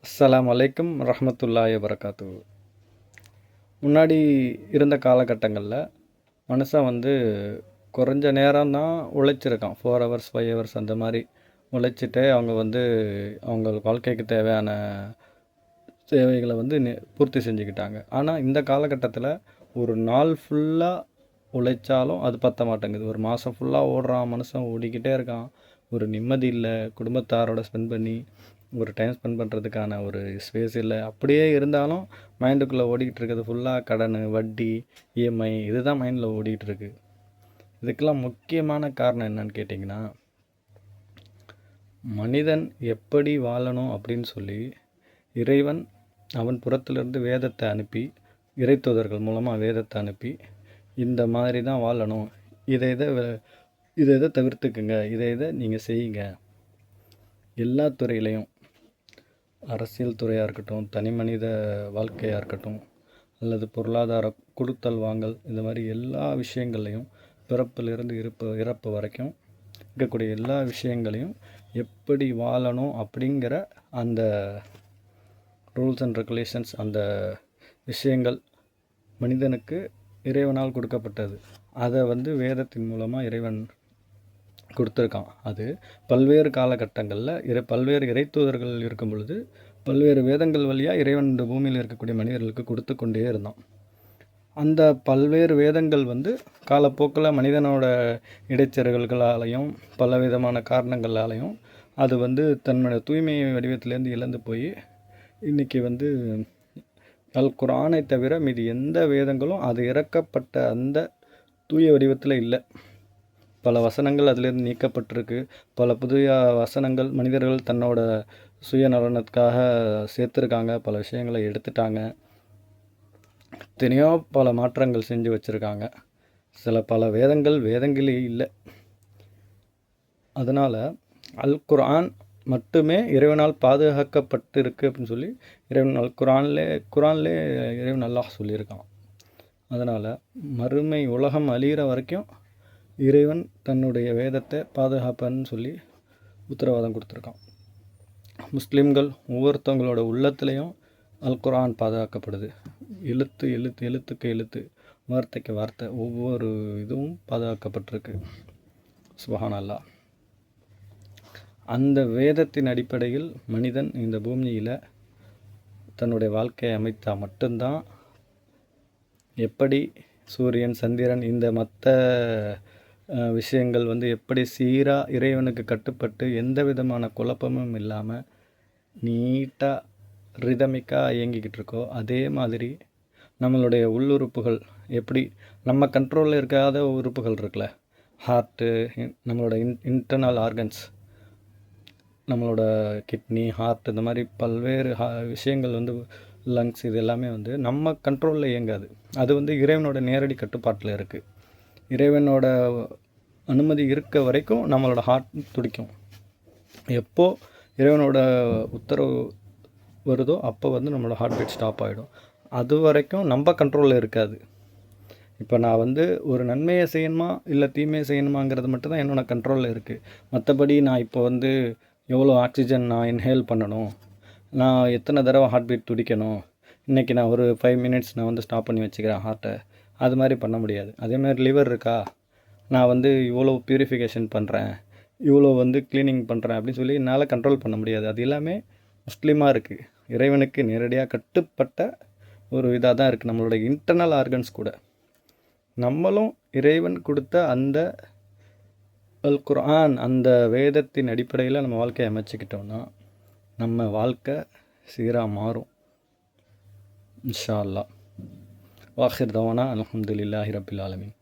அஸ்ஸலாமு அலைக்கும் ரஹ்மத்துல்லாஹி வபரகாத்துஹு. முன்னாடி இருந்த காலகட்டங்களில் மனுஷன் குறைஞ்ச நேரம் தான் உழைச்சிருக்கான். 4 ஹவர்ஸ் 5 ஹவர்ஸ் அந்த மாதிரி உழைச்சிட்டு அவங்க வாழ்க்கைக்கு தேவையான தேவைகளை பூர்த்தி செஞ்சுக்கிட்டாங்க. ஆனால் இந்த காலகட்டத்தில் ஒரு நாள் ஃபுல்லாக உழைச்சாலும் அது பத்த மாட்டேங்குது. ஒரு மாதம் ஃபுல்லாக ஓடுறான், மனுஷன் ஓடிக்கிட்டே இருக்கான். ஒரு நிம்மதி இல்லை, குடும்பத்தாரோட ஸ்பெண்ட் பண்ணி ஒரு டைம் ஸ்பெண்ட் பண்ணுறதுக்கான ஒரு ஸ்பேஸ் இல்லை. அப்படியே இருந்தாலும் மைண்டுக்குள்ளே ஓடிக்கிட்டு இருக்கிறது ஃபுல்லாக கடன், வட்டி, இஎம்ஐ இது தான் மைண்டில் ஓடிக்கிட்டுருக்கு. இதுக்கெல்லாம் முக்கியமான காரணம் என்னன்னு கேட்டிங்கன்னா, மனிதன் எப்படி வாழணும் அப்படின்னு சொல்லி இறைவன் அவன் புறத்திலிருந்து வேதத்தை அனுப்பி, இறைத்தூதர்கள் மூலமாக வேதத்தை அனுப்பி, இந்த மாதிரி தான் வாழணும், இதை இதை தவிர்த்துக்குங்க, இதை நீங்கள் செய்யுங்க. எல்லா துறையிலையும், அரசியல் துறையாக இருக்கட்டும், தனி மனித வாழ்க்கையாக இருக்கட்டும், அல்லது பொருளாதார கொடுத்தல் வாங்கல், இந்த மாதிரி எல்லா விஷயங்கள்லையும் பிறப்பிலிருந்து இறப்பு வரைக்கும் இருக்கக்கூடிய எல்லா விஷயங்களையும் எப்படி வாழணும் அப்படிங்கிற அந்த ரூல்ஸ் அண்ட் ரெகுலேஷன்ஸ், அந்த விஷயங்கள் மனிதனுக்கு இறைவனால் கொடுக்கப்பட்டது. அதை வேதத்தின் மூலமாக இறைவன் கொடுத்துருக்கான். அது பல்வேறு காலகட்டங்களில் பல்வேறு இறைத்தூதர்கள் இருக்கும் பொழுது பல்வேறு வேதங்கள் வழியாக இறைவன் இந்த பூமியில் இருக்கக்கூடிய மனிதர்களுக்கு கொடுத்து கொண்டே இருந்தான். அந்த பல்வேறு வேதங்கள் காலப்போக்கில் மனிதனோட இடைச்செருகல்களாலையும் பலவிதமான காரணங்களாலையும் அது தன்னோட தூய்மை வடிவத்திலேருந்து இழந்து போய் இன்றைக்கி அல் குர்ஆனை தவிர மீது எந்த வேதங்களும் அது இறக்கப்பட்ட அந்த தூய வடிவத்தில் இல்லை. பல வசனங்கள் அதிலிருந்து நீக்கப்பட்டிருக்கு. பல புதிய வசனங்கள் மனிதர்கள் தன்னோட சுயநலனத்துக்காக சேர்த்துருக்காங்க. பல விஷயங்களை எடுத்துட்டாங்க. எத்தனையோ பல மாற்றங்கள் செஞ்சு வச்சுருக்காங்க. பல வேதங்களே இல்லை. அதனால் அல் குர்ஆன் மட்டுமே இறைவனால் பாதுகாக்கப்பட்டு இருக்குது அப்படின்னு சொல்லி இறைவன் குர்ஆன்லே இறைவன் அல்லாஹ் சொல்லியிருக்கான். அதனால் மறுமை உலகம் அழிகிற வரைக்கும் இறைவன் தன்னுடைய வேதத்தை பாதுகாப்பன்னு சொல்லி உத்தரவாதம் கொடுத்துருக்கான். முஸ்லீம்கள் ஒவ்வொருத்தவங்களோட உள்ளத்துலேயும் அல் குர்ஆன் பாதுகாக்கப்படுது. எழுத்துக்கு எழுத்து, வார்த்தைக்கு வார்த்தை, ஒவ்வொரு இதுவும் பாதுகாக்கப்பட்டிருக்கு. சுப்ஹானல்லாஹ். அந்த வேதத்தின் அடிப்படையில் மனிதன் இந்த பூமியில் தன்னுடைய வாழ்க்கையை அமைத்தால் மட்டும்தான் எப்படி சூரியன், சந்திரன், இந்த மற்ற விஷயங்கள் எப்படி சீராக இறைவனுக்கு கட்டுப்பட்டு எந்த விதமான குழப்பமும் இல்லாமல் நீட்டாக ரிதமிக்காக இயங்கிக்கிட்டு இருக்கோ, அதே மாதிரி நம்மளுடைய உள்ளுறுப்புகள் எப்படி நம்ம கண்ட்ரோலில் இருக்காத உறுப்புகள் இருக்குல்ல, ஹார்ட்டு, நம்மளோட இன்டர்னல் ஆர்கன்ஸ், நம்மளோட கிட்னி, ஹார்ட், இந்த மாதிரி பல்வேறு விஷயங்கள் லங்ஸ், இது எல்லாமே நம்ம கண்ட்ரோலில் இயங்காது. அது இறைவனோட நேரடி கட்டுப்பாட்டில் இருக்குது. இறைவனோட அனுமதி இருக்க வரைக்கும் நம்மளோட ஹார்ட் துடிக்கும். எப்போ இறைவனோட உத்தரவு வருதோ அப்போ நம்மளோட ஹார்ட் பீட் ஸ்டாப் ஆகிடும். அது வரைக்கும் நம்ம கண்ட்ரோலில் இருக்காது. இப்போ நான் ஒரு நன்மையை செய்யணுமா இல்லை தீமையை செய்யணுமாங்கிறது மட்டும்தான் என்னோடய கண்ட்ரோலில் இருக்குது. மற்றபடி நான் இப்போ எவ்வளோ ஆக்சிஜன் நான் இன்ஹேல் பண்ணணும், நான் எத்தனை தடவை ஹார்ட் பீட் துடிக்கணும், இன்றைக்கி நான் ஒரு 5 மினிட்ஸ் நான் ஸ்டாப் பண்ணி வச்சுக்கிறேன் ஹார்ட்டை, அது மாதிரி பண்ண முடியாது. அதேமாதிரி லிவர் இருக்கா, நான் இவ்வளோ ப்யூரிஃபிகேஷன் பண்ணுறேன், இவ்வளோ க்ளீனிங் பண்ணுறேன் அப்படின்னு சொல்லி என்னால் கண்ட்ரோல் பண்ண முடியாது. அது எல்லாமே முஸ்லீமாக இருக்குது. இறைவனுக்கு நேரடியாக கட்டுப்பட்ட ஒரு இதாக தான் இருக்குது. நம்மளோட இன்டர்னல் ஆர்கன்ஸ் கூட நம்மளும் இறைவன் கொடுத்த அந்த அல் குர்ஆன், அந்த வேதத்தின் அடிப்படையில் நம்ம வாழ்க்கையை அமைச்சிக்கிட்டோன்னா நம்ம வாழ்க்கை சீராக மாறும் இன்ஷா அல்லாஹ். வாஹிர் தவானா அல்ஹம்துலில்லாஹி ரப்பில் ஆலமீன்.